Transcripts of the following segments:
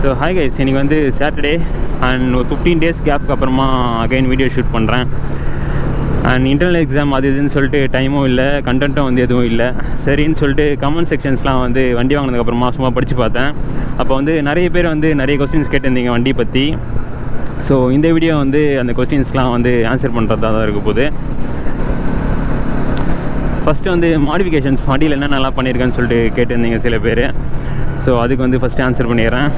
So hi guys, இன்றைக்கி வந்து Saturday and ஒரு 15 டேஸ் கேப்புக்கு அப்புறமா அகைன் வீடியோ ஷூட் பண்ணுறேன். அண்ட் இன்டர்னல் எக்ஸாம் அது இதுன்னு சொல்லிட்டு டைமும் இல்லை, கண்டென்ட்டும் வந்து எதுவும் இல்லை. சரின்னு சொல்லிட்டு கமெண்ட் செக்ஷன்ஸ்லாம் வந்து வண்டி வாங்கினதுக்கப்புறமா சும்மா படித்து பார்த்தேன். அப்போ வந்து நிறைய பேர் வந்து நிறைய கொஸ்டின்ஸ் கேட்டிருந்தீங்க வண்டி பற்றி. ஸோ இந்த வீடியோ வந்து அந்த கொஸ்டின்ஸ்லாம் வந்து ஆன்சர் பண்ணுறதா தான் இருக்க போகுது. ஃபஸ்ட்டு வந்து மாடிஃபிகேஷன்ஸ் வண்டியில் என்ன நல்லா பண்ணியிருக்கேன்னு சொல்லிட்டு கேட்டிருந்தீங்க சில பேர். ஸோ அதுக்கு வந்து ஃபஸ்ட்டு ஆன்சர் பண்ணிடுறேன்.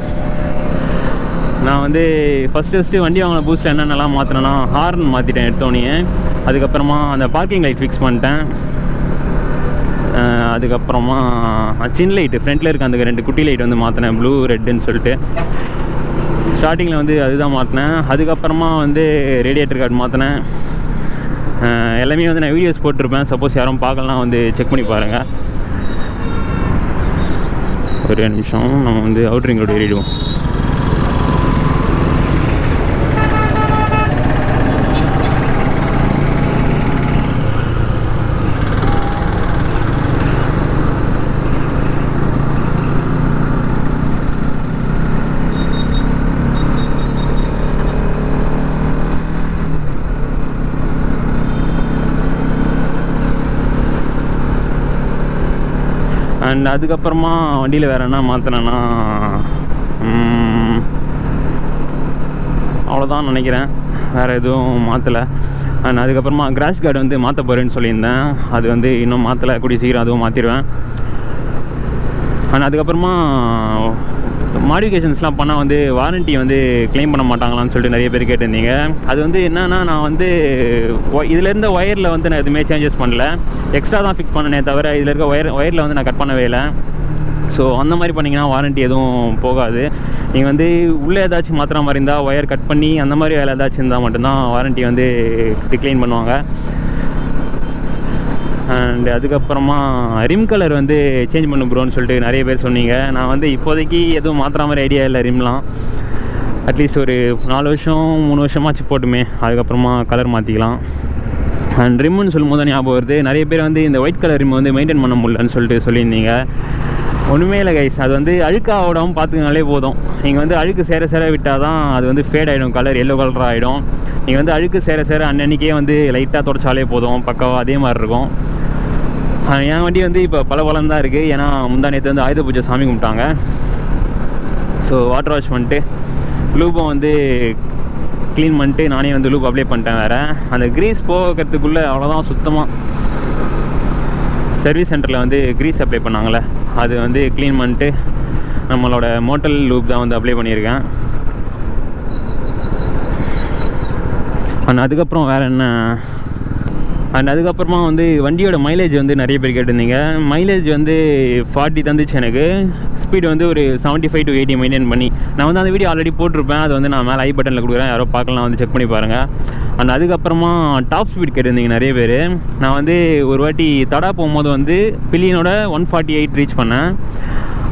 நான் வந்து ஃபஸ்ட்டு வண்டி வாங்கின பூஸ்ட்டில் என்னென்னலாம் மாற்றினேன்னா, ஹார்ன் மாற்றிட்டேன் எடுத்தோன்னே. அதுக்கப்புறமா அந்த பார்க்கிங் லைட் ஃபிக்ஸ் பண்ணிட்டேன். அதுக்கப்புறமா சின் லைட்டு ஃப்ரண்ட்டில் இருக்க அந்த 2 குட்டி லைட் வந்து மாற்றினேன், ப்ளூ ரெட்டுன்னு சொல்லிட்டு. ஸ்டார்டிங்கில் வந்து அதுதான் மாற்றினேன். அதுக்கப்புறமா வந்து ரேடியேட்டர் கார்டு மாற்றினேன். எல்லாமே வந்து நான் வீடியோஸ் போட்டிருப்பேன், சப்போஸ் யாரும் பார்க்கலாம் வந்து செக் பண்ணி பாருங்கள். ஒரு நிமிஷம், நம்ம வந்து அவுட்ரிங் ரோடு ஏறிடுவோம். அண்ட் அதுக்கப்புறமா வண்டியில் வேறு என்ன மாற்றினேன்னா, அவ்வளோதான் நினைக்கிறேன், வேறு எதுவும் மாற்றலை. அண்ட் அதுக்கப்புறமா கிராஷ் கார்டு வந்து மாற்ற போகிறேன்னு சொல்லியிருந்தேன். அது வந்து இன்னும் மாற்றலை, கூடிய சீக்கிரம் அதுவும் மாற்றிடுவேன். அண்ட் அதுக்கப்புறமா மாடிஃபிகேஷன்ஸ்லாம் பண்ணால் வந்து வாரண்ட்டி வந்து கிளைம் பண்ண மாட்டாங்களான்னு சொல்லிட்டு நிறைய பேர் கேட்டிருந்தீங்க. அது வந்து என்னென்னா, நான் வந்து இதில் இருந்த ஒயரில் வந்து நான் எதுவுமே சேஞ்சஸ் பண்ணல, எக்ஸ்ட்ரா தான் ஃபிக்ஸ் பண்ணனே தவிர இதில் இருக்க ஒயரில் வந்து நான் கட் பண்ணவே இல்லை. ஸோ அந்த மாதிரி பண்ணிங்கன்னா வாரண்ட்டி எதுவும் போகாது. நீங்கள் வந்து உள்ளே ஏதாச்சும் மாற்றுற மாதிரி இருந்தால் ஒயர் கட் பண்ணி அந்த மாதிரி வேலை ஏதாச்சும் இருந்தால் மட்டும்தான் வாரண்ட்டி வந்து டிக்ளைன் பண்ணுவாங்க. அண்ட் அதுக்கப்புறமா ரிம் கலர் வந்து சேஞ்ச் பண்ண ப்ரோன்னு சொல்லிட்டு நிறைய பேர் சொன்னீங்க. நான் வந்து இப்போதைக்கு எதுவும் மாற்றுற மாதிரி ஐடியா இல்லை. ரிம்லாம் அட்லீஸ்ட் ஒரு 4 வருஷம் 3 வருஷமாச்சு போட்டுமே, அதுக்கப்புறமா கலர் மாற்றிக்கலாம். அண்ட் ரிம்முன்னு சொல்லும் போது ஞாபகம் வருது, நிறைய பேர் வந்து இந்த ஒயிட் கலர் ரிம் வந்து மெயின்டைன் பண்ண முடியலன்னு சொல்லிட்டு சொல்லியிருந்தீங்க. ஒன்றுமே இல்லை கைஸ், அது வந்து அழுக்காக விடாமல் பார்த்துக்கினாலே போதும். நீங்கள் வந்து அழுக்கு சேர விட்டால் தான் அது வந்து ஃபேட் ஆகிடும், கலர் எல்லோ கலராக ஆகிடும். நீங்கள் வந்து அழுக்கு சேர அன்னன்னைக்கே வந்து லைட்டாக தொடச்சாலே போதும், பக்காவாக அதே மாதிரி இருக்கும். என் வண்டி வந்து இப்போ பலம் தான் இருக்குது. ஏன்னா முந்தா நேற்று வந்து ஆயுத பூஜை சாமி கும்பிட்டாங்க. ஸோ வாட்டர் வாஷ் பண்ணிட்டு லூபம் வந்து க்ளீன் பண்ணிட்டு நானே வந்து லூப் அப்ளை பண்ணிட்டேன். வேறு அந்த க்ரீஸ் போகிறதுக்குள்ளே அவ்வளோதான். சுத்தமாக சர்வீஸ் சென்டரில் வந்து க்ரீஸ் அப்ளை பண்ணாங்களே, அது வந்து க்ளீன் பண்ணிட்டு நம்மளோட மோட்டல் லூப் தான் வந்து அப்ளை பண்ணியிருக்கேன். அண்ட் அதுக்கப்புறம் வேறு என்ன, அண்ட் அதுக்கப்புறமா வந்து வண்டியோட மைலேஜ் வந்து நிறைய பேர் கேட்டிருந்தீங்க. மைலேஜ் வந்து 40 தந்துச்சு எனக்கு. ஸ்பீடு வந்து ஒரு 75 to 80 மெயின்டைன் பண்ணி. நான் வந்து அந்த வீடியோ ஆல்ரெடி போட்டிருப்பேன், அது வந்து நான் மேலே ஐ பட்டனில் கொடுக்குறேன், யாரோ பார்க்கலாம் வந்து செக் பண்ணி பாருங்கள். அண்ட் அதுக்கப்புறமா டாப் ஸ்பீட் கேட்டிருந்தீங்க நிறைய பேர். நான் வந்து ஒரு வாட்டி தடா போகும்போது வந்து பில்லியனோட 148 ரீச் பண்ணேன்.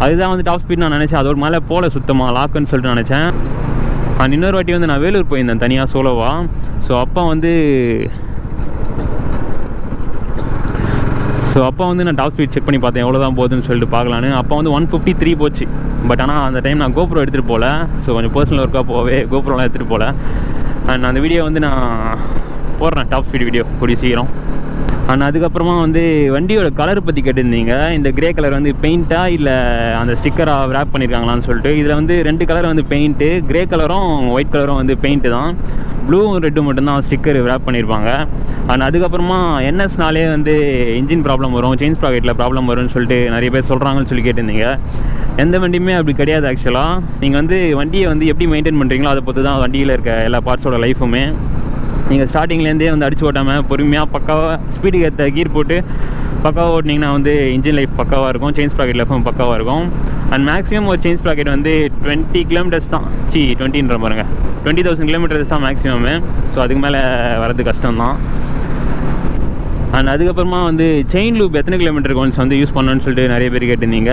அதுதான் வந்து டாப் ஸ்பீட் நான் நினச்சேன். அதோட மேலே போல சுத்தமாக லாக்குன்னு சொல்லிட்டு நினச்சேன். அண்ட் இன்னொரு வாட்டி வந்து நான் வேலூர் போயிருந்தேன் தனியாக சோலோவா. ஸோ அப்போ வந்து நான் டாப் ஸ்பீட் செக் பண்ணி பார்த்தேன் எவ்வளோ தான் போகுதுன்னு சொல்லிட்டு பார்க்கலான்னு. அப்போ வந்து 153 போச்சு. பட் ஆனால் அந்த டைம் நான் கோப்ரோ எடுத்துகிட்டு போகல. ஸோ கொஞ்சம் பர்சனல் ஒர்க்காக போகவே கோப்ரோலாம் எடுத்துகிட்டு போகல. அண்ட் அந்த வீடியோ வந்து நான் போடுறேன், டாப் ஸ்பீட் வீடியோ கூடிய சீக்கிரம். அண்ட் அதுக்கப்புறமா வந்து வண்டியோட கலர் பற்றி கேட்டிருந்தீங்க. இந்த கிரே கலர் வந்து பெயிண்ட்டா இல்லை அந்த ஸ்டிக்கராக ரேப் பண்ணியிருக்காங்களான்னு சொல்லிட்டு. இதில் வந்து 2 கலர் வந்து பெயிண்ட்டு, கிரே கலரும் ஒயிட் கலரும் வந்து பெயிண்ட்டு தான். ப்ளூவும் ரெட்டும் மட்டும்தான் ஸ்டிக்கர் ரேப் பண்ணியிருப்பாங்க. அண்ட் அதுக்கப்புறமா NS200 வந்து இன்ஜின் ப்ராப்ளம் வரும், செயின் ஸ்ப்ராக்கெட்டில் ப்ராப்ளம் வரும்னு சொல்லிட்டு நிறைய பேர் சொல்கிறாங்கன்னு சொல்லி கேட்டிருந்தீங்க. எந்த வண்டியுமே அப்படி கிடையாது. ஆக்சுவலாக நீங்கள் வந்து வண்டியை வந்து எப்படி மெயின்டைன் பண்ணுறீங்களோ அதை பொறுத்து தான் வண்டியில் இருக்க எல்லா பார்ட்ஸோட லைஃபுமே. நீங்கள் ஸ்டார்டிங்லேருந்தே வந்து அடிச்சு ஓட்டாமல் பொறுமையாக பக்காவாக ஸ்பீடுக்கு ஏற்ற கீர் போட்டு பக்காவாக ஓட்டினீங்கன்னா வந்து இன்ஜின் லைஃப் பக்காவாக இருக்கும், செயின் ஸ்ப்ராக்கெட் லைஃபும் பக்காவாக இருக்கும். அண்ட் மேக்ஸிமம் ஒரு செயின் ஸ்ப்ராக்கெட் வந்து 20 கிலோமீட்டர்ஸ் தான், 20ன்ற பாருங்க, 20,000 கிலோமீட்டர்ஸ் தான் மேக்ஸிமமே. ஸோ அதுக்கு மேலே வரது கஷ்டம்தான். அண்ட் அதுக்கப்புறமா வந்து செயின் லூப் எத்தனை கிலோமீட்டருக்கு ஒன்ஸ் வந்து யூஸ் பண்ணணும்னு சொல்லிட்டு நிறைய பேர் கேட்டிருந்தீங்க.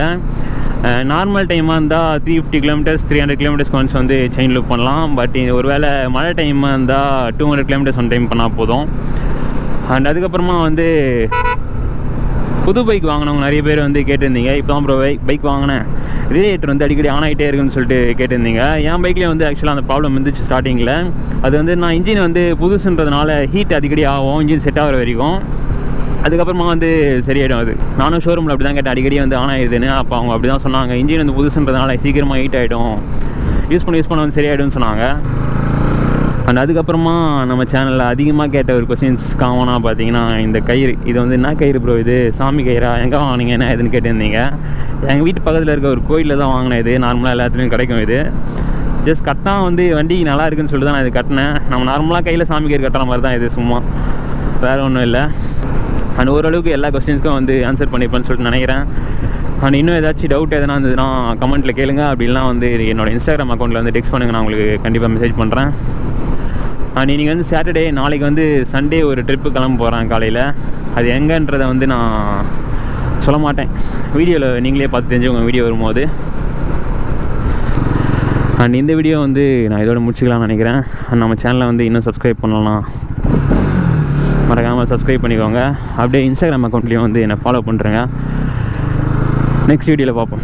நார்மல் டைமாக இருந்தால் 350 கிலோமீட்டர்ஸ் 300 கிலோமீட்டர்ஸ் ஒன்ஸ் வந்து செயின் லூப் பண்ணலாம். பட் ஒரு வேளை மழை டைமாக இருந்தால் 200 கிலோமீட்டர்ஸ் ஒன் டைம் பண்ணால் போதும். அண்ட் அதுக்கப்புறமா வந்து புது பைக் வாங்கினவங்க நிறைய பேர் வந்து கேட்டிருந்தீங்க. இப்போ தான் ப்ரோ பைக் வாங்கினேன், ரேடியேட்டர் வந்து அடிக்கடி ஆன் ஆகிட்டே இருக்குன்னு சொல்லிட்டு கேட்டிருந்தீங்க. என் பைக்லேயே வந்து ஆக்சுவலாக அந்த ப்ராப்ளம் இருந்துச்சு ஸ்டார்டிங்கில். அது வந்து நான் இன்ஜின் வந்து புதுசுன்றதுனால ஹீட் அடிக்கடி ஆகும் இன்ஜின் செட் ஆகிற வரைக்கும். அதுக்கப்புறமா வந்து சரியாயிடும். அது நானும் ஷோரூமில் அப்படி தான் கேட்டேன், அடிக்கடி வந்து ஆன் ஆகிடுதுன்னு. அப்போ அவங்க அப்படி தான் சொன்னாங்க, இன்ஜின் வந்து புதுசுன்றதுனால சீக்கிரமாக ஹீட் ஆகிடும், யூஸ் பண்ண வந்து சரியாயிடும்னு சொன்னாங்க. அண்ட் அதுக்கப்புறமா நம்ம சேனலில் அதிகமாக கேட்ட ஒரு கொஸ்டின்ஸ் காமனாக பார்த்தீங்கன்னா இந்த கயிறு. இது வந்து என்ன கயிறு ப்ரோ, இது சாமி கயிறா, எங்கே வாங்கினீங்க, என்ன எதுன்னு கேட்டிருந்தீங்க. எங்கள் வீட்டு பக்கத்தில் இருக்க ஒரு கோயிலில் தான் வாங்கினேன். இது நார்மலாக எல்லாத்துலேயும் கிடைக்கும். இது ஜஸ்ட் கட்டாக வந்து வண்டி நல்லா இருக்குன்னு சொல்லிட்டு தான் நான் இது கட்டினேன். நம்ம நார்மலாக கையில் சாமி கயிறு கட்டுற மாதிரி தான் இது, சும்மா வேறு ஒன்றும் இல்லை. அண்ட் ஓரளவுக்கு எல்லா கொஸ்டின்ஸ்க்கும் வந்து ஆன்சர் பண்ணிப்பேன்னு சொல்லிட்டு நினைக்கிறேன். அண்ட் இன்னும் ஏதாச்சும் டவுட் எதனா இருந்ததுன்னா கமெண்ட்டில் கேளுங்க. அப்படிலாம் வந்து என்னோடய இன்ஸ்டாகிராம் அக்கௌண்ட்டில் வந்து டெக்ஸ்ட் பண்ணுங்கள், நான் உங்களுக்கு கண்டிப்பாக மெசேஜ் பண்ணுறேன். அண்ட் இன்றைக்கி வந்து சாட்டர்டே, நாளைக்கு வந்து சண்டே ஒரு ட்ரிப்பு கிளம்ப போகிறேன் காலையில். அது எங்கன்றதை வந்து நான் சொல்ல மாட்டேன், வீடியோவில் நீங்களே பார்த்து தெரிஞ்சுக்கோங்க வீடியோ வரும்போது. அண்ட் இந்த வீடியோ வந்து நான் இதோட முடிச்சுக்கலாம்னு நினைக்கிறேன். அண்ட் நம்ம சேனலை வந்து இன்னும் சப்ஸ்கிரைப் பண்ணலாம், மறக்காமல் சப்ஸ்கிரைப் பண்ணிக்கோங்க. அப்படியே இன்ஸ்டாகிராம் அக்கௌண்ட்லேயும் வந்து என்னை ஃபாலோ பண்ணுறேங்க. நெக்ஸ்ட் வீடியோவில் பார்ப்போம்.